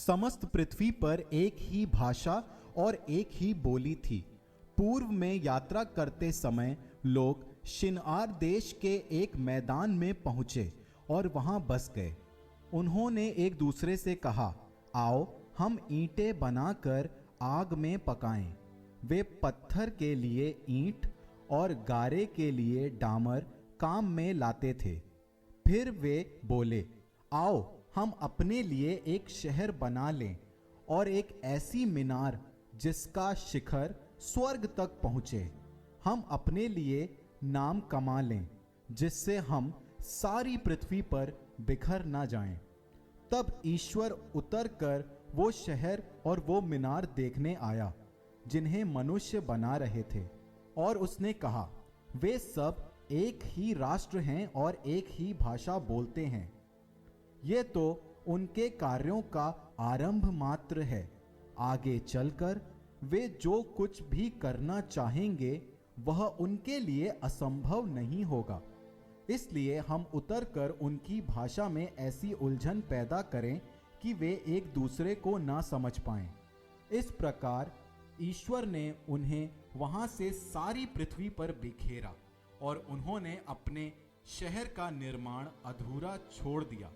समस्त पृथ्वी पर एक ही भाषा और एक ही बोली थी। पूर्व में यात्रा करते समय लोग शिनआर देश के एक मैदान में पहुंचे और वहां बस गए। उन्होंने एक दूसरे से कहा, आओ हम ईंटें बनाकर आग में पकाएं। वे पत्थर के लिए ईंट और गारे के लिए डामर काम में लाते थे। फिर वे बोले, आओ हम अपने लिए एक शहर बना लें और एक ऐसी मीनार जिसका शिखर स्वर्ग तक पहुँचे। हम अपने लिए नाम कमा लें जिससे हम सारी पृथ्वी पर बिखर ना जाएं। तब ईश्वर उतरकर वो शहर और वो मीनार देखने आया जिन्हें मनुष्य बना रहे थे, और उसने कहा, वे सब एक ही राष्ट्र हैं और एक ही भाषा बोलते हैं। ये तो उनके कार्यों का आरंभ मात्र है। आगे चलकर वे जो कुछ भी करना चाहेंगे वह उनके लिए असंभव नहीं होगा। इसलिए हम उतरकर उनकी भाषा में ऐसी उलझन पैदा करें कि वे एक दूसरे को ना समझ पाएं। इस प्रकार ईश्वर ने उन्हें वहां से सारी पृथ्वी पर बिखेरा और उन्होंने अपने शहर का निर्माण अधूरा छोड़ दिया।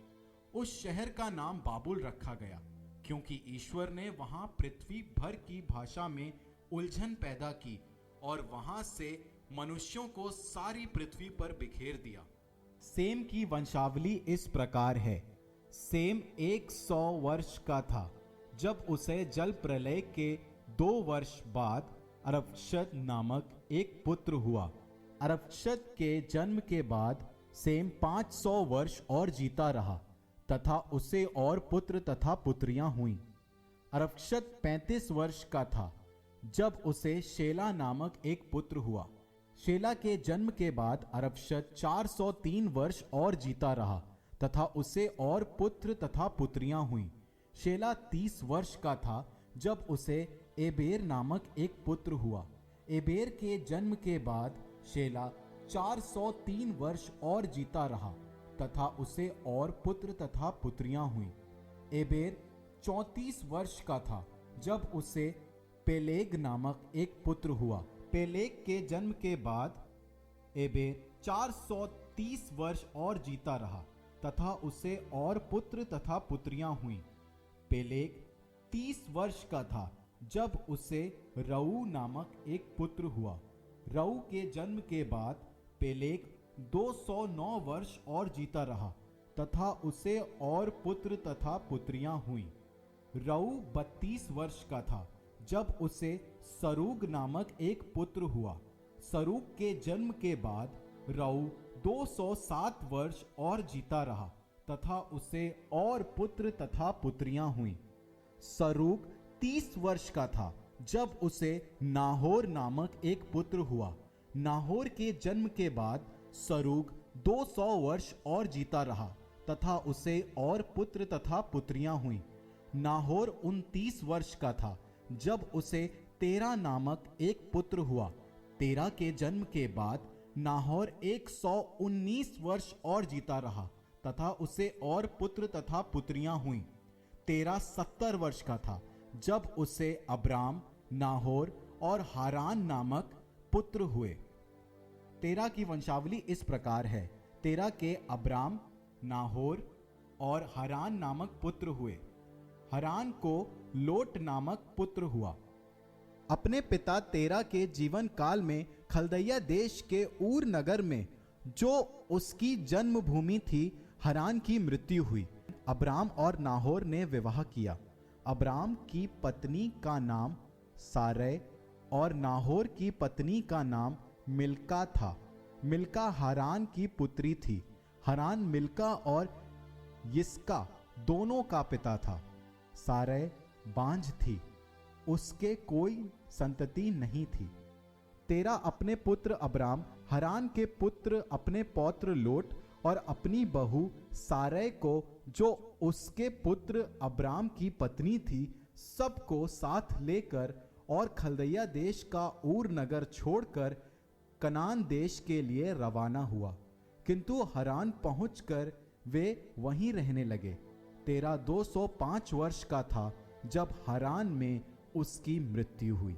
उस शहर का नाम बाबुल रखा गया क्योंकि ईश्वर ने वहां पृथ्वी भर की भाषा में उलझन पैदा की और वहां से मनुष्यों को सारी पृथ्वी पर बिखेर दिया। सेम की वंशावली इस प्रकार है। सेम 100 वर्ष का था जब उसे जल प्रलय के 2 वर्ष बाद अरफक्षद नामक एक पुत्र हुआ। अरफक्षद के जन्म के बाद सेम 500 वर्ष और जीता रहा तथा उसे और पुत्र तथा पुत्रियां हुईं। अरफक्षद 35 वर्ष का था जब उसे शेला नामक एक पुत्र हुआ। शेला के जन्म के बाद अरफक्षद 403 वर्ष और जीता रहा तथा उसे और पुत्र तथा पुत्रियां हुईं। शेला 30 वर्ष का था जब उसे एबेर नामक एक पुत्र हुआ। एबेर के जन्म के बाद शेला 403 वर्ष और जीता रहा तथा उसे और पुत्र तथा पुत्रियां हुईं। एबेर 34 वर्ष का था जब उसे पेलेग नामक एक पुत्र हुआ। पेलेग के जन्म के बाद एबेर 430 वर्ष और जीता रहा तथा उसे और पुत्र तथा पुत्रियां हुईं। पेलेग 30 वर्ष का था जब उसे रऊ नामक एक पुत्र हुआ। रऊ के जन्म के बाद पेलेग 209 वर्ष और जीता रहा तथा उसे और पुत्र तथा पुत्रियां हुईं। रऊ 32 वर्ष का था जब उसे सरूग नामक एक पुत्र हुआ। सरूग के जन्म के बाद रऊ 207 वर्ष और जीता रहा तथा उसे और पुत्र तथा पुत्रियां हुईं। सरूग 30 वर्ष का था जब उसे नाहोर नामक एक पुत्र हुआ। नाहोर के जन्म के बाद सरूग 200 वर्ष और जीता रहा तथा उसे और पुत्र तथा पुत्रियां हुईं। नाहोर 29 वर्ष का था जब उसे तेरा नामक एक पुत्र हुआ। तेरा के जन्म के बाद नाहोर 119 वर्ष और जीता रहा तथा उसे और पुत्र तथा पुत्रियां हुईं। तेरा 70 वर्ष का था जब उसे अब्राम, नाहोर और हारान नामक पुत्र हुए। तेरा की वंशावली इस प्रकार है। तेरा के अब्राम, नाहोर और हारान नामक पुत्र हुए। हारान को लोट नामक पुत्र हुआ। अपने पिता तेरा के जीवन काल में खलदैया देश के ऊर नगर में जो उसकी जन्मभूमि थी हारान की मृत्यु हुई। अब्राम और नाहोर ने विवाह किया। अब्राम की पत्नी का नाम सारै और नाहोर की पत्नी का नाम मिल्का था। मिल्का हारान की पुत्री थी। हारान मिल्का और यिस्का दोनों का पिता था। सारै बांझ थी, उसके कोई संतति नहीं थी। तेरा अपने पुत्र अब्राम, हारान के पुत्र अपने पौत्र लोट और अपनी बहू सारै को जो उसके पुत्र अब्राम की पत्नी थी सबको साथ लेकर और खलदैया देश का ऊर नगर छोड़कर कनान देश के लिए रवाना हुआ। किंतु हारान पहुंचकर वे वहीं रहने लगे। तेरह 205 वर्ष का था जब हरान में उसकी मृत्यु हुई।